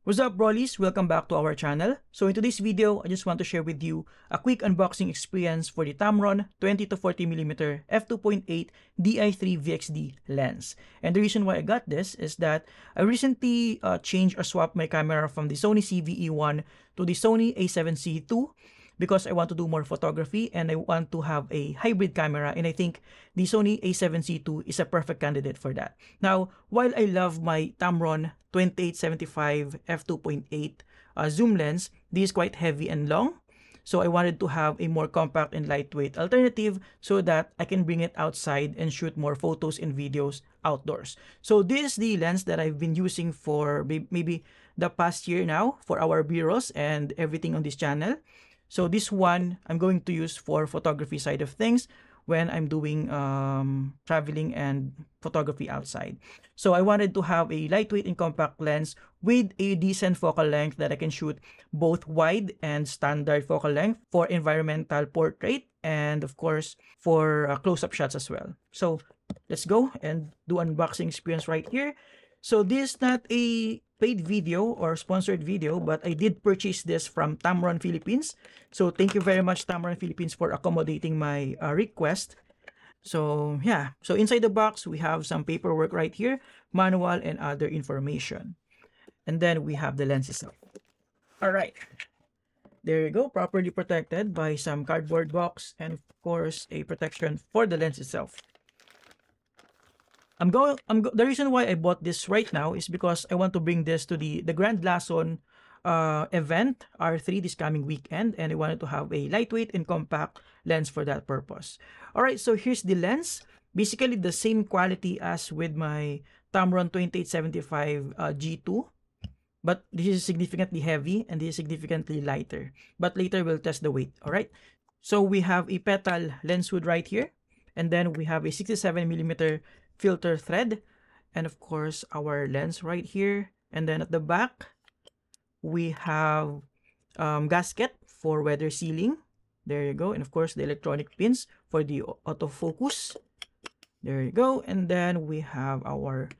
What's up, brolies? Welcome back to our channel. So in today's video, I just want to share with you a quick unboxing experience for the Tamron 20-40mm f2.8 Di3 VXD lens. And the reason why I got this is that I recently changed or swapped my camera from the Sony CVE1 to the Sony a7C II because I want to do more photography and I want to have a hybrid camera, and I think the Sony a7C II is a perfect candidate for that. Now, while I love my Tamron 28-75 f2.8 zoom lens, this is quite heavy and long, so I wanted to have a more compact and lightweight alternative so that I can bring it outside and shoot more photos and videos outdoors. So this is the lens that I've been using for maybe the past year now for our B-rolls and everything on this channel. So this one I'm going to use for photography side of things when I'm doing traveling and photography outside. So I wanted to have a lightweight and compact lens with a decent focal length that I can shoot both wide and standard focal length for environmental portrait and of course for close-up shots as well. So let's go and do unboxing experience right here. So this is not a paid video or sponsored video, but I did purchase this from Tamron Philippines. So thank you very much, Tamron Philippines, for accommodating my request. So yeah, so inside the box we have some paperwork right here, manual and other information, and then we have the lens itself. All right, there you go, properly protected by some cardboard box and of course a protection for the lens itself. The reason why I bought this right now is because I want to bring this to the Grande Lason event R3 this coming weekend, and I wanted to have a lightweight and compact lens for that purpose. All right, so here's the lens. Basically the same quality as with my Tamron 28-75 G2, but this is significantly heavy and this is significantly lighter. But later we'll test the weight. All right, so we have a petal lens hood right here, and then we have a 67mm filter thread, and of course our lens right here, and then at the back we have gasket for weather sealing. There you go, and of course the electronic pins for the autofocus. There you go, and then we have our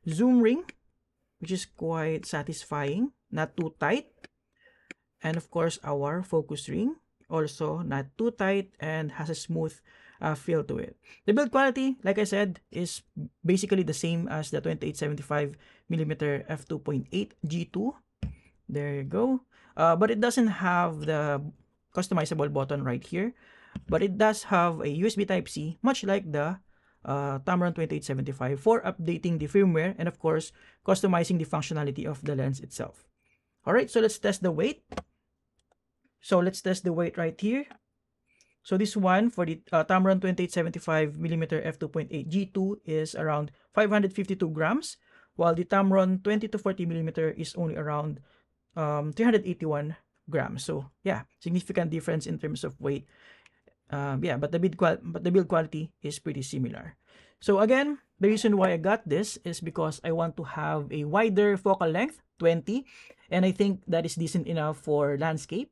zoom ring, which is quite satisfying, not too tight, and of course our focus ring, also not too tight and has a smooth feel to it. The build quality, like I said, is basically the same as the 28-75mm f2.8 G2. There you go. But it doesn't have the customizable button right here, but it does have a USB Type-C, much like the Tamron 28-75, for updating the firmware and of course customizing the functionality of the lens itself. All right, so let's test the weight. So let's test the weight right here. So this one for the Tamron 28-75mm f2.8 G2 is around 552 grams, while the Tamron 20-40mm is only around 381 grams. So yeah, significant difference in terms of weight. Yeah, but the build quality is pretty similar. So again, the reason why I got this is because I want to have a wider focal length, 20, and I think that is decent enough for landscape.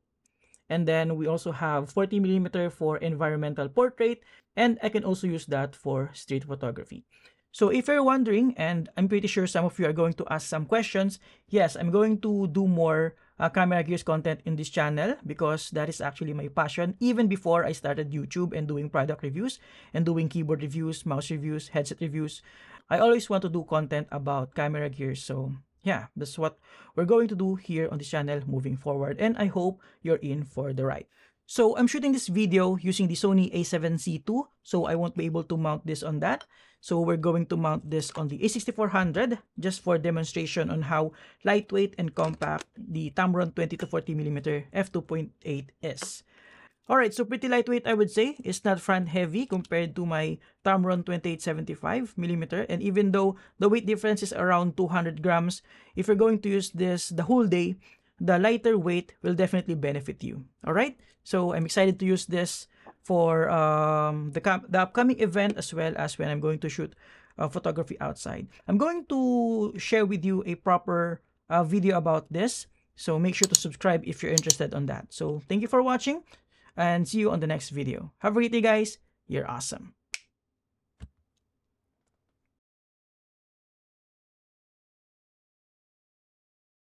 And then we also have 40mm for environmental portrait, and I can also use that for street photography. So if you're wondering, and I'm pretty sure some of you are going to ask some questions, yes, I'm going to do more camera gears content in this channel because that is actually my passion. Even before I started YouTube and doing product reviews and doing keyboard reviews, mouse reviews, headset reviews, I always want to do content about camera gears. So yeah, that's what we're going to do here on this channel moving forward, and I hope you're in for the ride. So I'm shooting this video using the Sony a7C II, so I won't be able to mount this on that. So we're going to mount this on the a6400 just for demonstration on how lightweight and compact the Tamron 20-40mm f2.8 is. Alright, so pretty lightweight, I would say. It's not front heavy compared to my Tamron 28-75mm, and even though the weight difference is around 200 grams, if you're going to use this the whole day, the lighter weight will definitely benefit you. Alright, so I'm excited to use this for the upcoming event as well as when I'm going to shoot photography outside. I'm going to share with you a proper video about this, so make sure to subscribe if you're interested on that. So thank you for watching, and see you on the next video. Have a great day, guys. You're awesome.